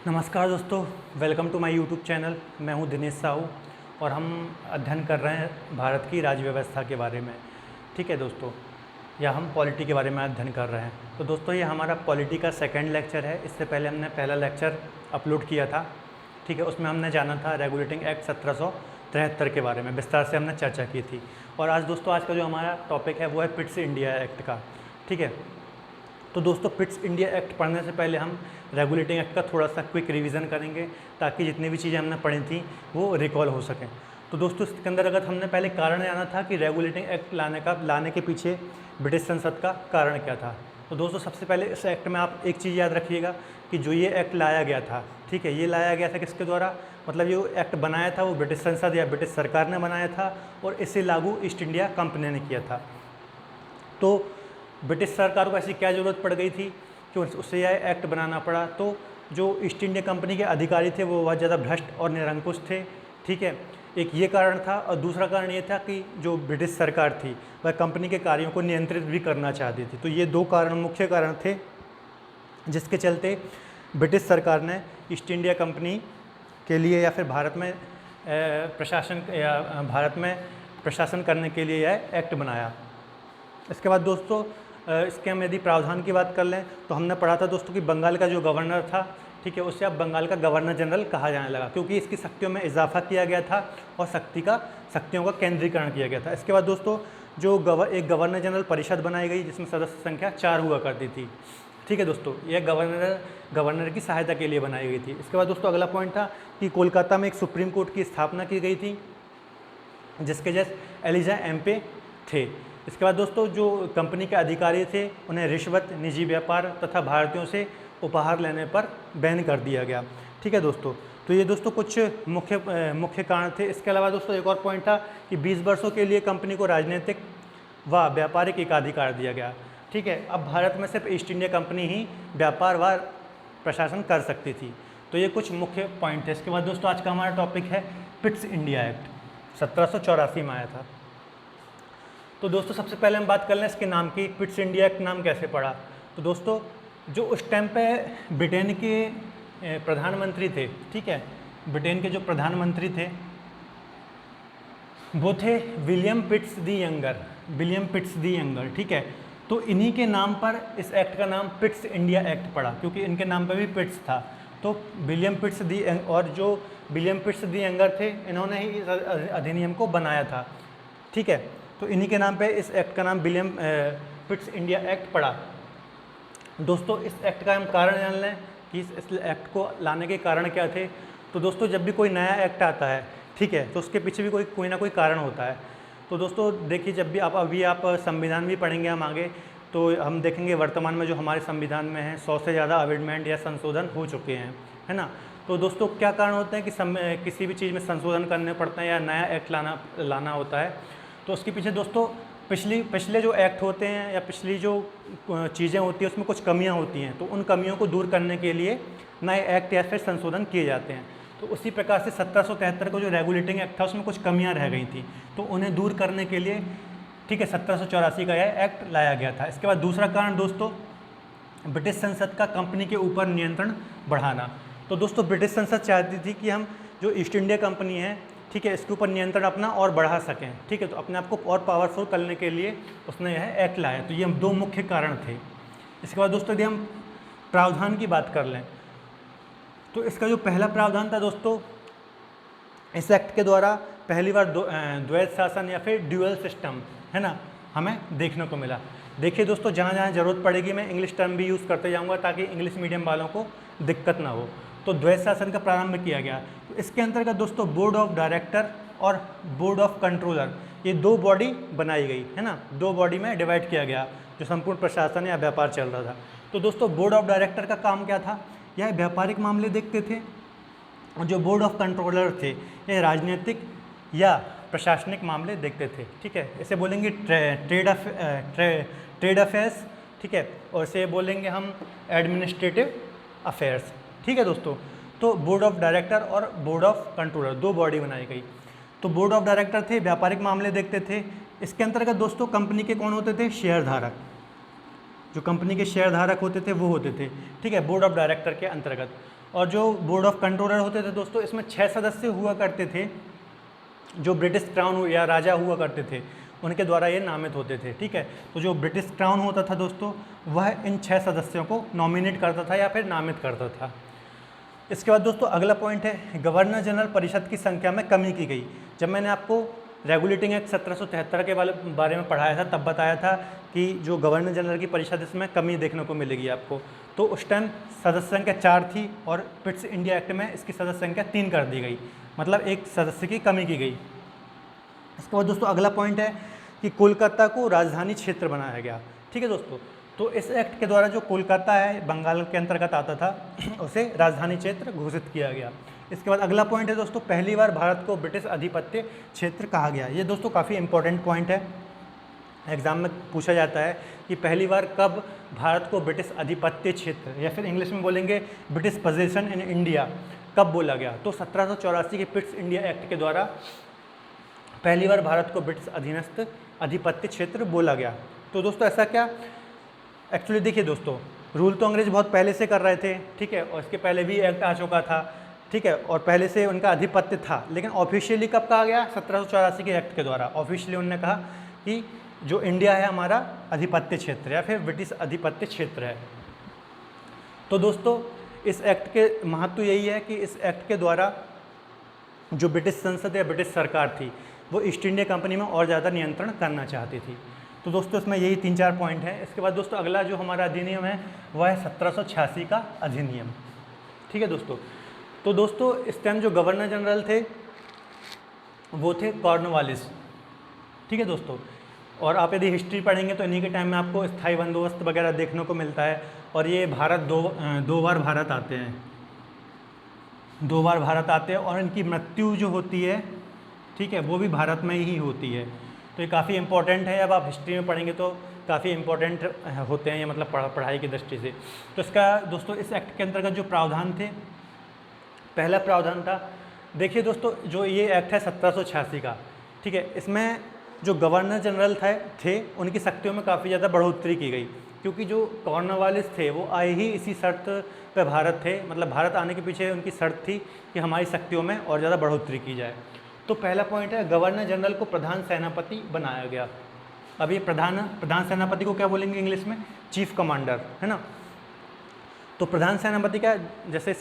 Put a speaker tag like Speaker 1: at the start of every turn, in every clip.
Speaker 1: नमस्कार दोस्तों, welcome to my YouTube channel. मैं हूं दिनेश साहू और हम अध्ययन कर रहे हैं भारत की राज्य व्यवस्था के बारे में। ठीक है दोस्तों, या हम पॉलिटी के बारे में अध्ययन कर रहे हैं। तो दोस्तों ये हमारा पॉलिटी का सेकंड लेक्चर है। इससे पहले हमने पहला लेक्चर अपलोड किया था। ठीक है, उसमें हमने जाना था रेगुलेटिंग एक्ट 1773 के बारे में, विस्तार से हमने चर्चा की थी। और आज दोस्तों आज का जो हमारा टॉपिक है वो है पिट्स इंडिया एक्ट का। ठीक है, तो दोस्तों पिट्स इंडिया एक्ट पढ़ने से पहले हम रेगुलेटिंग एक्ट का थोड़ा सा क्विक रिवीजन करेंगे ताकि जितनी भी चीज़ें हमने पढ़ी थी वो रिकॉल हो सकें। तो दोस्तों इसके अंदर अगर हमने पहले कारण जाना था कि रेगुलेटिंग एक्ट लाने के पीछे ब्रिटिश संसद का कारण क्या था। तो दोस्तों सबसे पहले इस एक्ट में आप एक चीज़ याद रखिएगा कि जो ये एक्ट लाया गया था, ठीक है, ये लाया गया था किसके द्वारा, मतलब ये एक्ट बनाया था वो ब्रिटिश संसद या ब्रिटिश सरकार ने बनाया था और इसे लागू ईस्ट इंडिया कंपनी ने किया था। तो ब्रिटिश सरकार को ऐसी क्या ज़रूरत पड़ गई थी कि उससे यह एक्ट बनाना पड़ा। तो जो ईस्ट इंडिया कंपनी के अधिकारी थे वो बहुत ज़्यादा भ्रष्ट और निरंकुश थे। ठीक है, एक ये कारण था और दूसरा कारण ये था कि जो ब्रिटिश सरकार थी वह कंपनी के कार्यों को नियंत्रित भी करना चाहती थी। तो ये दो कारण, मुख्य कारण थे जिसके चलते ब्रिटिश सरकार ने ईस्ट इंडिया कंपनी के लिए या फिर भारत में प्रशासन करने के लिए यह एक्ट बनाया। इसके बाद दोस्तों इसके हम यदि प्रावधान की बात कर लें तो हमने पढ़ा था दोस्तों कि बंगाल का जो गवर्नर था, ठीक है, उससे अब बंगाल का गवर्नर जनरल कहा जाने लगा क्योंकि इसकी शक्तियों में इजाफा किया गया था और शक्तियों का केंद्रीकरण किया गया था। इसके बाद दोस्तों जो एक गवर्नर जनरल परिषद बनाई गई जिसमें सदस्य संख्या 4 हुआ करती थी। ठीक है दोस्तों, यह गवर्नर की सहायता के लिए बनाई गई थी। इसके बाद दोस्तों अगला पॉइंट था कि कोलकाता में एक सुप्रीम कोर्ट की स्थापना की गई थी जिसके जज एलिजा एम्पे थे। इसके बाद दोस्तों जो कंपनी के अधिकारी थे उन्हें रिश्वत, निजी व्यापार तथा भारतीयों से उपहार लेने पर बैन कर दिया गया। ठीक है दोस्तों, तो ये दोस्तों कुछ मुख्य कारण थे। इसके अलावा दोस्तों एक और पॉइंट था कि 20 वर्षों के लिए कंपनी को राजनीतिक व व्यापारिक एकाधिकार दिया गया। ठीक है, अब भारत में सिर्फ ईस्ट इंडिया कंपनी ही व्यापार व प्रशासन कर सकती थी। तो ये कुछ मुख्य पॉइंट थे। इसके बाद दोस्तों आज का हमारा टॉपिक है पिट्स इंडिया एक्ट, 1784 में आया था। तो दोस्तों सबसे पहले हम बात कर लें इसके नाम की, पिट्स इंडिया एक्ट नाम कैसे पड़ा। तो दोस्तों जो उस टाइम पे ब्रिटेन के प्रधानमंत्री थे, ठीक है, ब्रिटेन के जो प्रधानमंत्री थे वो थे विलियम पिट्स दी यंगर। ठीक है, तो इन्हीं के नाम पर इस एक्ट का नाम पिट्स इंडिया एक्ट पड़ा क्योंकि इनके नाम पर भी पिट्स था। तो विलियम पिट्स दी यंगर थे, इन्होंने ही इस अधिनियम को बनाया था। ठीक है, तो इन्हीं के नाम पे इस एक्ट का नाम विलियम पिट्स इंडिया एक्ट पड़ा। दोस्तों इस एक्ट का हम कारण जान लें कि इस एक्ट को लाने के कारण क्या थे। तो दोस्तों जब भी कोई नया एक्ट आता है, ठीक है, तो उसके पीछे भी कोई ना कोई कारण होता है। तो दोस्तों देखिए, जब भी आप संविधान भी पढ़ेंगे हम आगे, तो हम देखेंगे वर्तमान में जो हमारे संविधान में है 100 से ज़्यादा अमेंडमेंट या संशोधन हो चुके हैं, है ना। तो दोस्तों क्या कारण होते हैं कि किसी भी चीज़ में संशोधन करने पड़ते हैं या नया एक्ट लाना होता है। तो उसके पीछे दोस्तों पिछले जो एक्ट होते हैं या पिछली जो चीज़ें होती हैं उसमें कुछ कमियां होती हैं, तो उन कमियों को दूर करने के लिए नए एक्ट या फिर संशोधन किए जाते हैं। तो उसी प्रकार से 1773 को जो रेगुलेटिंग एक्ट था उसमें कुछ कमियां रह गई थी, तो उन्हें दूर करने के लिए, ठीक है, 1784 का यह एक्ट लाया गया था। इसके बाद दूसरा कारण दोस्तों ब्रिटिश संसद का कंपनी के ऊपर नियंत्रण बढ़ाना। तो दोस्तों ब्रिटिश संसद चाहती थी कि हम जो ईस्ट इंडिया कंपनी है, ठीक है, इसके ऊपर नियंत्रण अपना और बढ़ा सकें। ठीक है, तो अपने आप को और पावरफुल करने के लिए उसने यह एक्ट लाया। तो ये हम दो मुख्य कारण थे। इसके बाद दोस्तों यदि हम प्रावधान की बात कर लें तो इसका जो पहला प्रावधान था दोस्तों, इस एक्ट के द्वारा पहली बार द्वैध शासन या फिर ड्यूअल सिस्टम, है ना, हमें देखने को मिला। देखिए दोस्तों, जहाँ जहाँ ज़रूरत पड़ेगी मैं इंग्लिश टर्म भी यूज़ करते जाऊँगा ताकि इंग्लिश मीडियम वालों को दिक्कत ना हो। तो द्वैध शासन का प्रारंभ किया गया। तो इसके अंतर्गत दोस्तों बोर्ड ऑफ डायरेक्टर और बोर्ड ऑफ कंट्रोलर, ये दो बॉडी बनाई गई, है ना, दो बॉडी में डिवाइड किया गया जो संपूर्ण प्रशासन या व्यापार चल रहा था। तो दोस्तों बोर्ड ऑफ डायरेक्टर का काम क्या था, यह व्यापारिक मामले देखते थे और जो बोर्ड ऑफ कंट्रोलर थे ये राजनीतिक या प्रशासनिक मामले देखते थे। ठीक है, इसे बोलेंगे ट्रेड अफेयर्स, ठीक है, और इसे बोलेंगे हम एडमिनिस्ट्रेटिव अफेयर्स। ठीक है दोस्तों, तो बोर्ड ऑफ डायरेक्टर और बोर्ड ऑफ कंट्रोलर दो बॉडी बनाई गई। तो बोर्ड ऑफ डायरेक्टर थे, व्यापारिक मामले देखते थे। इसके अंतर्गत दोस्तों कंपनी के कौन होते थे, शेयरधारक, जो कंपनी के शेयरधारक होते थे वो होते थे, ठीक है, बोर्ड ऑफ डायरेक्टर के अंतर्गत। और जो बोर्ड ऑफ कंट्रोलर होते थे दोस्तों, इसमें 6 सदस्य हुआ करते थे जो ब्रिटिश क्राउन या राजा हुआ करते थे, उनके द्वारा ये नामित होते थे। ठीक है, तो जो ब्रिटिश क्राउन होता था दोस्तों, वह इन 6 सदस्यों को नॉमिनेट करता था या फिर नामित करता था। इसके बाद दोस्तों अगला पॉइंट है गवर्नर जनरल परिषद की संख्या में कमी की गई। जब मैंने आपको रेगुलेटिंग एक्ट 1773 के बारे में पढ़ाया था, तब बताया था कि जो गवर्नर जनरल की परिषद, इसमें कमी देखने को मिलेगी आपको। तो उस टाइम सदस्य संख्या 4 थी और पिट्स इंडिया एक्ट में इसकी सदस्य संख्या 3 कर दी गई, मतलब एक सदस्य की कमी की गई। इसके बाद दोस्तों अगला पॉइंट है कि कोलकाता को राजधानी क्षेत्र बनाया गया। ठीक है दोस्तों, तो इस एक्ट के द्वारा जो कोलकाता है, बंगाल के अंतर्गत आता था, उसे राजधानी क्षेत्र घोषित किया गया। इसके बाद अगला पॉइंट है दोस्तों, पहली बार भारत को ब्रिटिश आधिपत्य क्षेत्र कहा गया। ये दोस्तों काफ़ी इंपॉर्टेंट पॉइंट है, एग्जाम में पूछा जाता है कि पहली बार कब भारत को ब्रिटिश आधिपत्य क्षेत्र, या फिर इंग्लिश में बोलेंगे ब्रिटिश पोजीशन इन इंडिया, कब बोला गया। तो 1784 के पिट्स इंडिया एक्ट के द्वारा पहली बार भारत को ब्रिटिश अधीनस्थ आधिपत्य क्षेत्र बोला गया। तो दोस्तों ऐसा क्या, एक्चुअली देखिए दोस्तों, रूल तो अंग्रेज बहुत पहले से कर रहे थे, ठीक है, और इसके पहले भी एक्ट आ चुका था, ठीक है, और पहले से उनका आधिपत्य था, लेकिन ऑफिशियली कब कहा गया, 1784 के एक्ट के द्वारा ऑफिशियली उन्होंने कहा कि जो इंडिया है हमारा आधिपत्य क्षेत्र या फिर ब्रिटिश आधिपत्य क्षेत्र है। तो दोस्तों इस एक्ट के महत्व यही है कि इस एक्ट के द्वारा जो ब्रिटिश संसद या ब्रिटिश सरकार थी, वो ईस्ट इंडिया कंपनी में और ज़्यादा नियंत्रण करना चाहती थी। तो दोस्तों इसमें यही 3-4 पॉइंट हैं। इसके बाद दोस्तों अगला जो हमारा अधिनियम है वह है 1786 का अधिनियम। ठीक है दोस्तों, तो दोस्तों इस टाइम जो गवर्नर जनरल थे वो थे कॉर्नवालिस। ठीक है दोस्तों, और आप यदि हिस्ट्री पढ़ेंगे तो इन्हीं के टाइम में आपको स्थायी बंदोबस्त वगैरह देखने को मिलता है, और ये भारत दो बार भारत आते हैं, 2 बार भारत आते हैं, और इनकी मृत्यु जो होती है, ठीक है, वो भी भारत में ही होती है। तो ये काफ़ी इंपॉर्टेंट है, अब आप हिस्ट्री में पढ़ेंगे तो काफ़ी इंपॉर्टेंट होते हैं ये, मतलब पढ़ाई की दृष्टि से। तो इसका दोस्तों इस एक्ट के अंतर्गत जो प्रावधान थे, पहला प्रावधान था, देखिए दोस्तों जो ये एक्ट है 1786 का, ठीक है, इसमें जो गवर्नर जनरल थे उनकी शक्तियों में काफ़ी ज़्यादा बढ़ोतरी की गई, क्योंकि जो कॉर्नवालिस थे वो आए ही इसी शर्त पे भारत थे, मतलब भारत आने के पीछे उनकी शर्त थी कि हमारी शक्तियों में और ज़्यादा बढ़ोतरी की जाए। तो पहला पॉइंट है गवर्नर जनरल को प्रधान सेनापति बनाया गया। अब ये प्रधान सेनापति को क्या बोलेंगे इंग्लिश में, चीफ कमांडर, है ना। तो प्रधान सेनापति का, जैसे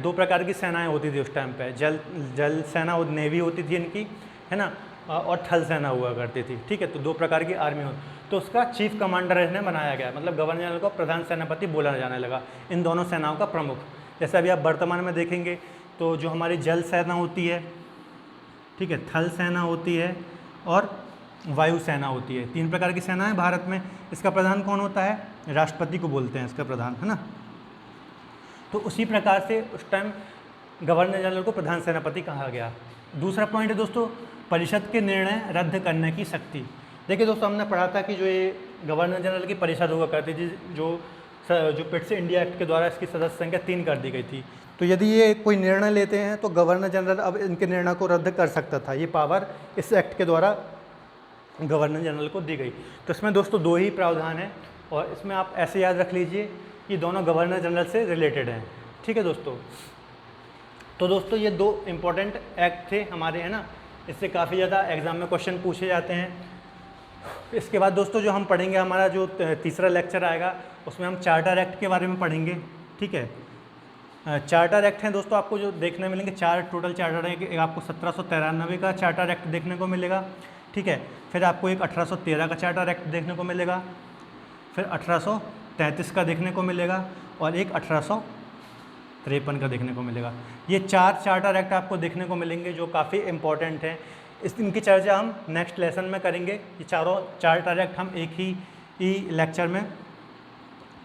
Speaker 1: 2 प्रकार की सेनाएं होती थी उस टाइम पे, जल सेना और नेवी होती थी इनकी, है ना, और थल सेना हुआ करती थी। ठीक है, तो 2 प्रकार की आर्मी होती, तो उसका चीफ कमांडर इन्हें बनाया गया, मतलब गवर्नर जनरल को प्रधान सेनापति बोला जाने लगा, इन दोनों सेनाओं का प्रमुख। जैसे अभी आप वर्तमान में देखेंगे तो जो हमारी जल सेना होती है, ठीक है, थल सेना होती है और वायु सेना होती है, 3 प्रकार की सेना है भारत में। इसका प्रधान कौन होता है, राष्ट्रपति को बोलते हैं इसका प्रधान, है ना। तो उसी प्रकार से उस टाइम गवर्नर जनरल को प्रधान सेनापति कहा गया। दूसरा पॉइंट है दोस्तों, परिषद के निर्णय रद्द करने की शक्ति। देखिए दोस्तों हमने पढ़ा था कि जो ये गवर्नर जनरल की परिषद हुआ करती थी, जो पिट्स इंडिया एक्ट के द्वारा इसकी सदस्य संख्या 3 कर दी गई थी। तो यदि ये कोई निर्णय लेते हैं तो गवर्नर जनरल अब इनके निर्णय को रद्द कर सकता था, ये पावर इस एक्ट के द्वारा गवर्नर जनरल को दी गई। तो इसमें दोस्तों 2 ही प्रावधान हैं, और इसमें आप ऐसे याद रख लीजिए कि दोनों गवर्नर जनरल से रिलेटेड हैं। ठीक है दोस्तों, तो दोस्तों ये 2 इम्पॉर्टेंट एक्ट थे हमारे, है ना, इससे काफ़ी ज़्यादा एग्जाम में क्वेश्चन पूछे जाते हैं। इसके बाद दोस्तों जो हम पढ़ेंगे, हमारा जो तीसरा लेक्चर आएगा उसमें हम चार्टर एक्ट के बारे में पढ़ेंगे। ठीक है, चार्टर एक्ट हैं दोस्तों, आपको जो देखने मिलेंगे 4 टोटल चार्टर हैं। एक आपको 1793 का चार्टर एक्ट देखने को मिलेगा, ठीक है, फिर आपको एक 1813 का चार्टर एक्ट देखने को मिलेगा, फिर 1833 का देखने को मिलेगा, और एक 1853 का देखने को मिलेगा। ये 4 चार्टर एक्ट आपको देखने को मिलेंगे जो काफ़ी इंपॉर्टेंट हैं। इनकी चर्चा हम नेक्स्ट लेसन में करेंगे। ये चारों चार्टर एक्ट हम एक ही लेक्चर में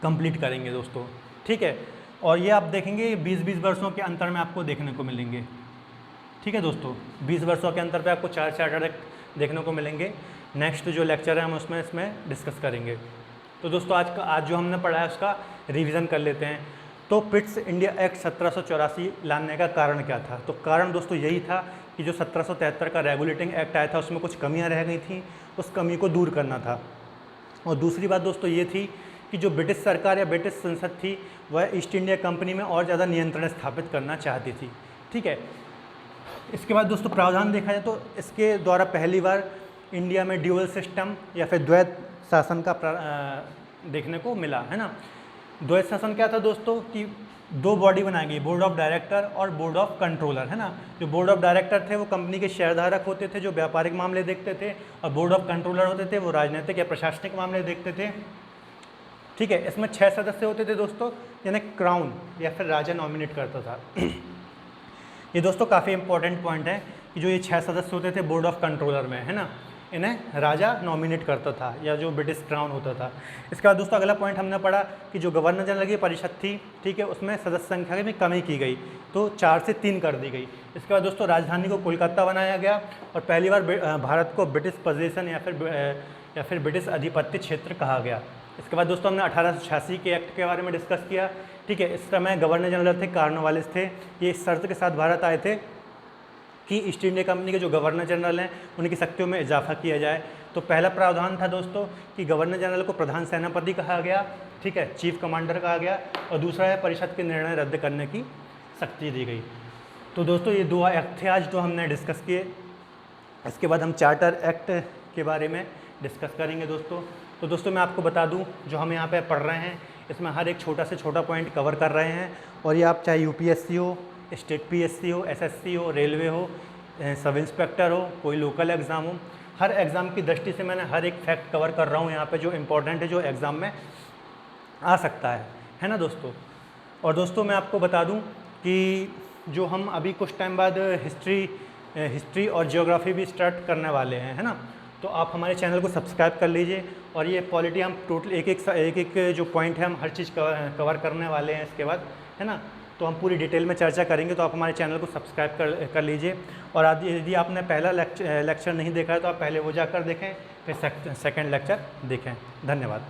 Speaker 1: कंप्लीट करेंगे दोस्तों, ठीक है। और ये आप देखेंगे 20-20 वर्षों के अंतर में आपको देखने को मिलेंगे। ठीक है दोस्तों, 20 वर्षों के अंतर पे आपको 4 चार्टर एक्ट देखने को मिलेंगे। नेक्स्ट जो लेक्चर है हम इसमें डिस्कस करेंगे। तो दोस्तों आज जो हमने पढ़ा है उसका रिवीजन कर लेते हैं। तो पिट्स इंडिया एक्ट 1784 लाने का कारण क्या था? तो कारण दोस्तों यही था कि जो 1773 का रेगुलेटिंग एक्ट आया था उसमें कुछ कमियां रह गई थी, उस कमी को दूर करना था। और दूसरी बात दोस्तों ये थी कि जो ब्रिटिश सरकार या ब्रिटिश संसद थी वह ईस्ट इंडिया कंपनी में और ज़्यादा नियंत्रण स्थापित करना चाहती थी। ठीक है, इसके बाद दोस्तों प्रावधान देखा जाए तो इसके द्वारा पहली बार इंडिया में ड्यूअल सिस्टम या फिर द्वैत शासन का देखने को मिला, है ना। द्वैत शासन क्या था दोस्तों कि दो बॉडी बनाई गई, बोर्ड ऑफ डायरेक्टर और बोर्ड ऑफ कंट्रोलर, है ना। जो बोर्ड ऑफ डायरेक्टर थे वो कंपनी के शेयरधारक होते थे जो व्यापारिक मामले देखते थे, और बोर्ड ऑफ कंट्रोलर होते थे वो राजनीतिक या प्रशासनिक मामले देखते थे। ठीक है, इसमें 6 सदस्य होते थे दोस्तों, यानी क्राउन या फिर राजा नॉमिनेट करता था। ये दोस्तों काफ़ी इंपॉर्टेंट पॉइंट है कि जो ये 6 सदस्य होते थे बोर्ड ऑफ कंट्रोलर में, है ना, इन्हें राजा नॉमिनेट करता था या जो ब्रिटिश क्राउन होता था। इसके बाद दोस्तों अगला पॉइंट हमने पढ़ा कि जो गवर्नर जनरल की परिषद थी, ठीक है, उसमें सदस्य संख्या में कमी की गई, तो 4 से 3 कर दी गई। इसके बाद दोस्तों राजधानी को कोलकाता बनाया गया और पहली बार भारत को ब्रिटिश पोजीशन या फिर ब्रिटिश अधिपत्य क्षेत्र कहा गया। इसके बाद दोस्तों हमने 1886 के एक्ट के बारे में डिस्कस किया। ठीक है, इस समय गवर्नर जनरल थे कॉर्नवालिस थे, ये इस शर्त के साथ भारत आए थे कि ईस्ट इंडिया कंपनी के जो गवर्नर जनरल हैं उनकी शक्तियों में इजाफा किया जाए। तो पहला प्रावधान था दोस्तों कि गवर्नर जनरल को प्रधान सेनापति कहा गया, ठीक है, चीफ कमांडर कहा गया, और दूसरा है परिषद के निर्णय रद्द करने की शक्ति दी गई। तो दोस्तों ये 2 एक्ट थे आज जो हमने डिस्कस किए। इसके बाद हम चार्टर एक्ट के बारे में डिस्कस करेंगे दोस्तों। तो दोस्तों मैं आपको बता दूं जो हम यहाँ पे पढ़ रहे हैं इसमें हर एक छोटा से छोटा पॉइंट कवर कर रहे हैं, और ये आप चाहे यूपीएससी हो, स्टेट पीएससी हो, एसएससी हो, रेलवे हो, सब इंस्पेक्टर हो, कोई लोकल एग्ज़ाम हो, हर एग्ज़ाम की दृष्टि से मैंने हर एक फैक्ट कवर कर रहा हूँ यहाँ पे जो इम्पोर्टेंट है, जो एग्ज़ाम में आ सकता है ना दोस्तों। और दोस्तों मैं आपको बता दूँ कि जो हम अभी कुछ टाइम बाद हिस्ट्री और जियोग्राफी भी स्टार्ट करने वाले हैं, है ना, तो आप हमारे चैनल को सब्सक्राइब कर लीजिए। और ये पॉलिटी हम टोटल एक जो पॉइंट है हम हर चीज़ कवर करने वाले हैं इसके बाद, है ना, तो हम पूरी डिटेल में चर्चा करेंगे। तो आप हमारे चैनल को सब्सक्राइब कर लीजिए। और यदि आपने पहला लेक्चर नहीं देखा है तो आप पहले वो जाकर देखें, फिर सेकंड लेक्चर देखें। धन्यवाद।